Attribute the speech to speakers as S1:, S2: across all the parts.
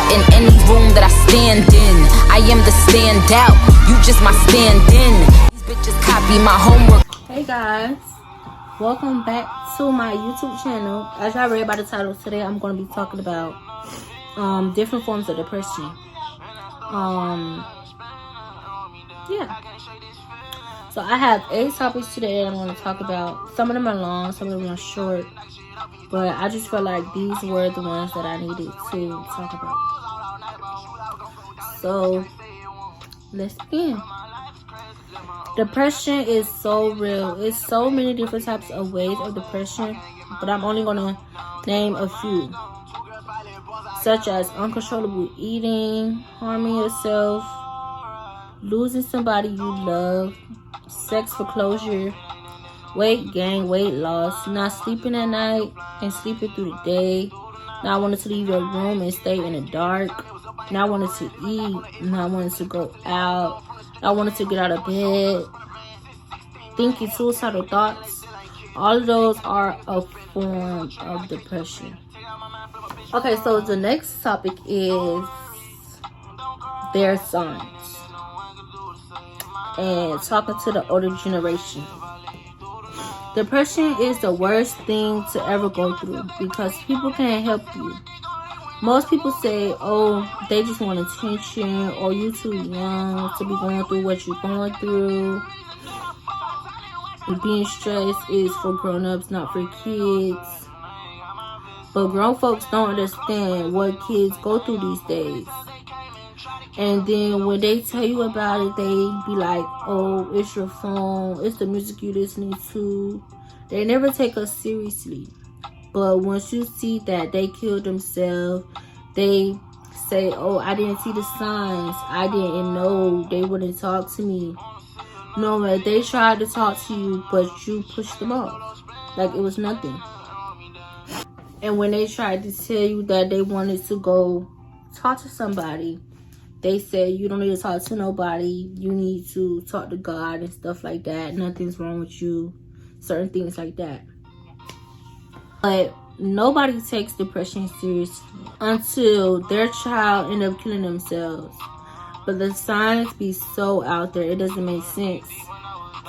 S1: star in any room that I stand in. I am the standout, you just my stand-in. These bitches copy my homework.
S2: Hey guys, welcome back to my YouTube channel. As y'all read by the title, today I'm going to be talking about different forms of depression. Yeah. So I have 8 topics today that I'm going to talk about. Some of them are long, some of them are short. But I just felt like these were the ones that I needed to talk about. So let's begin. Depression is so real. It's so many different types of ways of depression, but I'm only gonna name a few, such as uncontrollable eating, harming yourself, losing somebody you love, sex for closure, weight gain, weight loss, not sleeping at night and sleeping through the day, not wanting to leave your room and stay in the dark, not wanting to eat, not wanting to go out, not wanting to get out of bed, thinking suicidal thoughts. All of those are a form of depression. Okay, so the next topic is their signs and talking to the older generation. Depression is the worst thing to ever go through because people can't help you. Most people say, oh, they just want attention, or you too young to be going through what you're going through. Being stressed is for grown-ups, not for kids. But grown folks don't understand what kids go through these days. And then when they tell you about it, they be like, oh, it's your phone, it's the music you listening to. They never take us seriously. But once you see that they killed themselves, they say, oh, I didn't see the signs, I didn't know, they wouldn't talk to me. No, man, they tried to talk to you, but you pushed them off like it was nothing. And when they tried to tell you that they wanted to go talk to somebody, they said you don't need to talk to nobody, you need to talk to God and stuff like that. Nothing's wrong with you, certain things like that. But nobody takes depression seriously until their child end up killing themselves. But the signs be so out there, it doesn't make sense.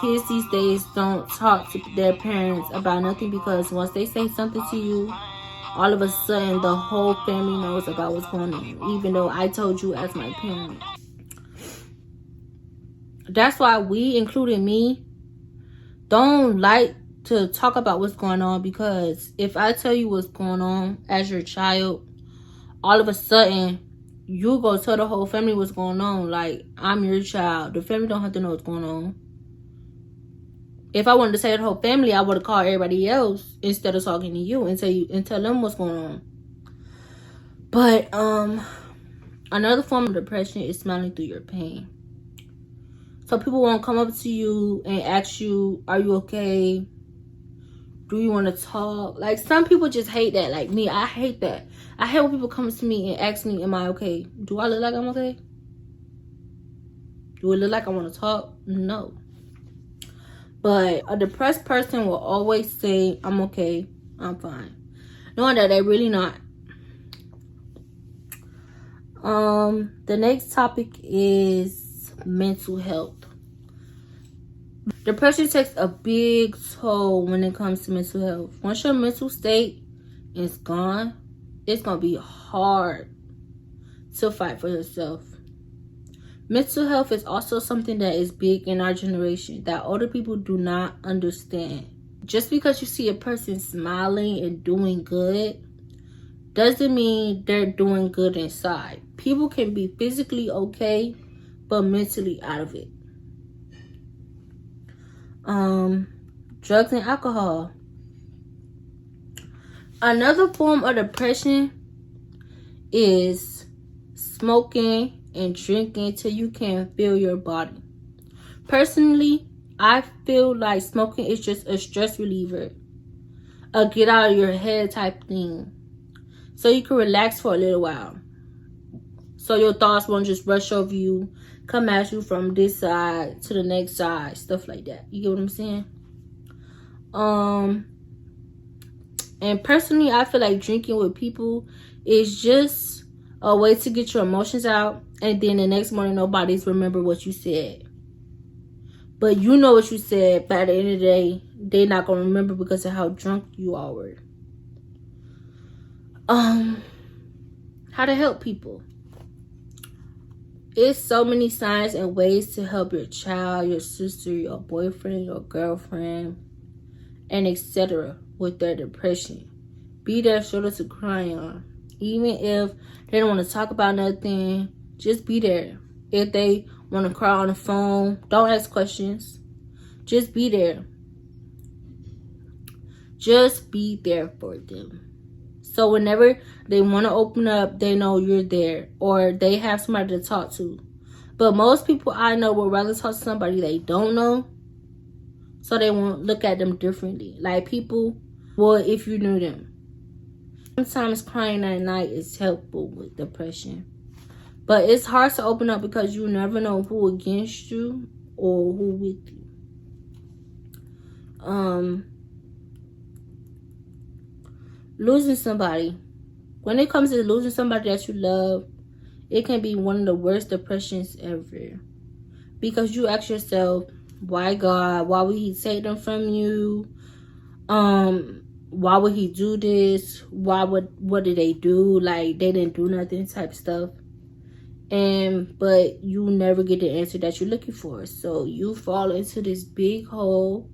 S2: Kids these days don't talk to their parents about nothing because once they say something to you, all of a sudden the whole family knows about what's going on, even though I told you as my parent. That's why we, including me, don't like to talk about what's going on, because if I tell you what's going on as your child, all of a sudden you go tell the whole family what's going on. Like, I'm your child, the family don't have to know what's going on. If I wanted to say the whole family, I would have called everybody else instead of talking to you and tell them what's going on. But another form of depression is smiling through your pain. So people won't come up to you and ask you, are you okay? Do you want to talk? Like, some people just hate that. Like me, I hate that. I hate when people come to me and ask me, am I okay? Do I look like I'm okay? Do it look like I want to talk? No. But a depressed person will always say, I'm okay, I'm fine, knowing that they're really not. The next topic is mental health. Depression takes a big toll when it comes to mental health. Once your mental state is gone, it's going to be hard to fight for yourself. Mental health is also something that is big in our generation that older people do not understand. Just because you see a person smiling and doing good doesn't mean they're doing good inside. People can be physically okay, but mentally out of it. Drugs and alcohol. Another form of depression is smoking and drinking till you can't feel your body. Personally, I feel like smoking is just a stress reliever, a get out of your head type thing, so you can relax for a little while, so your thoughts won't just rush over you, come at you from this side to the next side, stuff like that. You get what I'm saying? And personally, I feel like drinking with people is just a way to get your emotions out, and then the next morning nobody's remember what you said. But you know what you said, but at the end of the day, they're not going to remember because of how drunk you all were. How to help people. It's so many signs and ways to help your child, your sister, your boyfriend, your girlfriend, and etc. with their depression. Be their shoulder to cry on. Even if they don't want to talk about nothing, just be there. If they want to cry on the phone, don't ask questions. Just be there. Just be there for them. So whenever they want to open up, they know you're there, or they have somebody to talk to. But most people I know would rather talk to somebody they don't know, so they won't look at them differently. Like people would if you knew them. Sometimes crying at night is helpful with depression. But it's hard to open up because you never know who against you or who with you. Losing somebody. When it comes to losing somebody that you love, it can be one of the worst depressions ever. Because you ask yourself, why God? Why would he take them from you? Why would he do this? What did they do? Like, they didn't do nothing type stuff. But you never get the answer that you're looking for. So you fall into this big hole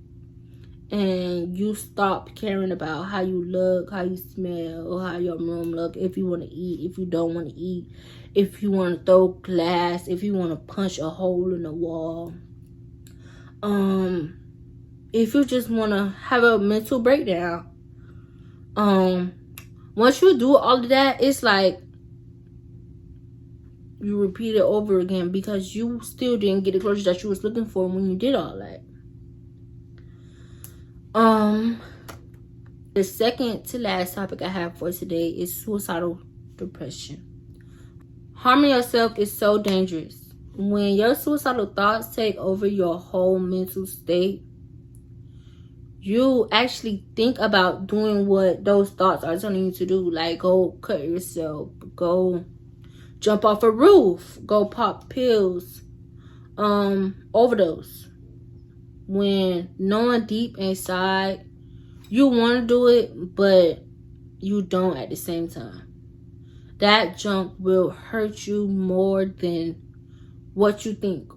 S2: and you stop caring about how you look, how you smell, or how your room look, if you want to eat, if you don't want to eat, if you want to throw glass, if you want to punch a hole in the wall. If you just want to have a mental breakdown. Once you do all of that, it's like you repeat it over again because you still didn't get the closure that you was looking for when you did all that. The second to last topic I have for today is suicidal depression. Harming yourself is so dangerous. When your suicidal thoughts take over your whole mental state, you actually think about doing what those thoughts are telling you to do. Like, go cut yourself, go jump off a roof, go pop pills, overdose. When knowing deep inside you want to do it, but you don't at the same time. That junk will hurt you more than what you think.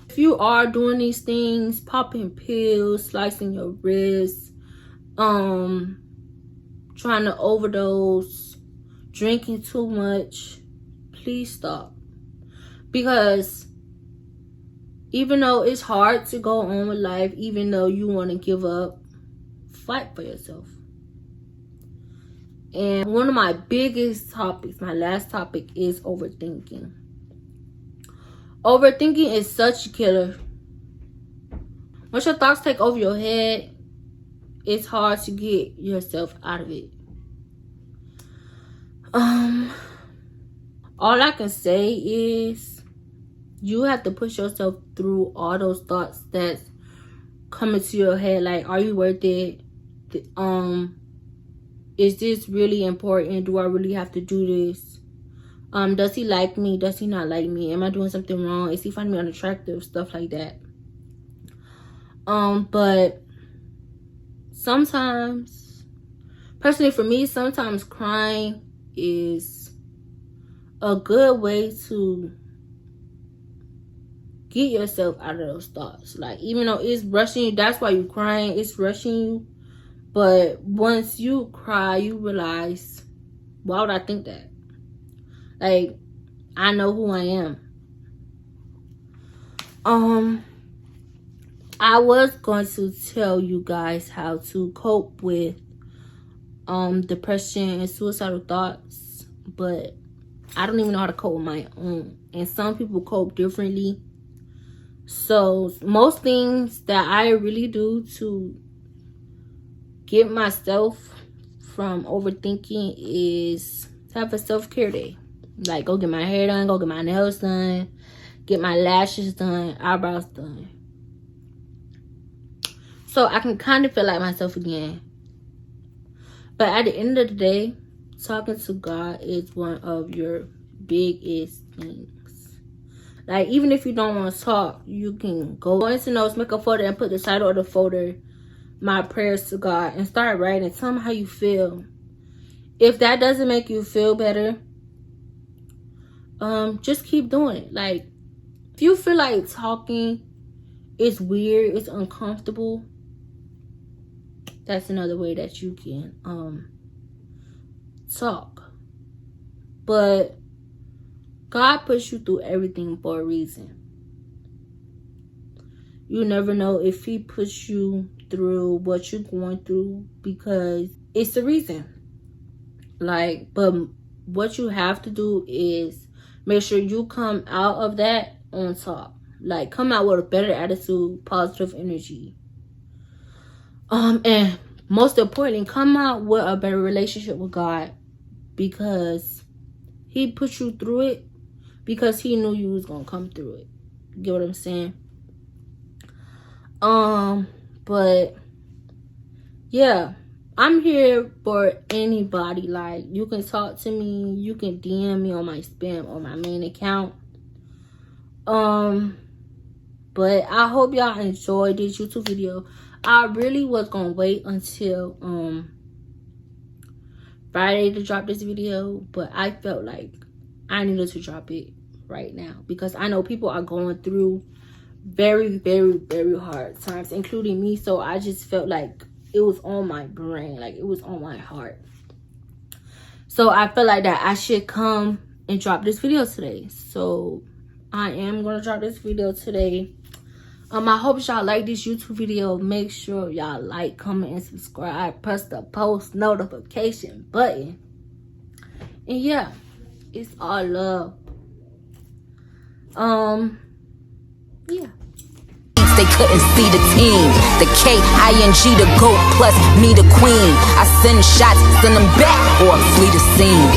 S2: If you are doing these things, popping pills, slicing your wrists, trying to overdose, drinking too much, please stop. Because even though it's hard to go on with life, even though you want to give up, fight for yourself. And one of my biggest topics, my last topic, is overthinking. Overthinking is such a killer. Once your thoughts take over your head, it's hard to get yourself out of it. All I can say is you have to push yourself through all those thoughts that's coming to your head. Like, are you worth it? Is this really important? Do I really have to do this? Does he like me? Does he not like me? Am I doing something wrong? Is he finding me unattractive? Stuff like that. But sometimes, personally for me, sometimes crying is a good way to get yourself out of those thoughts. Like, even though it's rushing you, that's why you're crying, it's rushing you. But once you cry, you realize, why would I think that? Like, I know who I am. I was going to tell you guys how to cope with depression and suicidal thoughts, but I don't even know how to cope with my own. And some people cope differently. So most things that I really do to get myself from overthinking is to have a self-care day. Like, go get my hair done, go get my nails done, get my lashes done, eyebrows done. So I can kind of feel like myself again. But at the end of the day, talking to God is one of your biggest things. Like, even if you don't want to talk, you can go into notes, make a folder, and put the title of the folder, My Prayers to God, and start writing. Tell him how you feel. If that doesn't make you feel better, just keep doing it. Like, if you feel like talking is weird, it's uncomfortable, that's another way that you can talk. But God puts you through everything for a reason. You never know if he puts you through what you're going through because it's the reason. Like, but what you have to do is make sure you come out of that on top. Like, come out with a better attitude, positive energy. And most importantly, come out with a better relationship with God, because he put you through it because he knew you was gonna come through it. Get what I'm saying? But yeah, I'm here for anybody. Like, you can talk to me, you can DM me on my spam or my main account. But I hope y'all enjoyed this YouTube video. I really was gonna wait until Friday to drop this video, but I felt like I needed to drop it right now because I know people are going through very, very, very hard times, including me. So I just felt like it was on my brain, like it was on my heart. So I felt like that I should come and drop this video today. So I am gonna drop this video today. I hope y'all like this YouTube video. Make sure y'all like, comment, and subscribe. Press the post notification button. And yeah, it's all love. Yeah.
S1: They couldn't see the team. The K-I-N-G, the GOAT, plus me, the queen. I send shots, send them back, or flee the scene.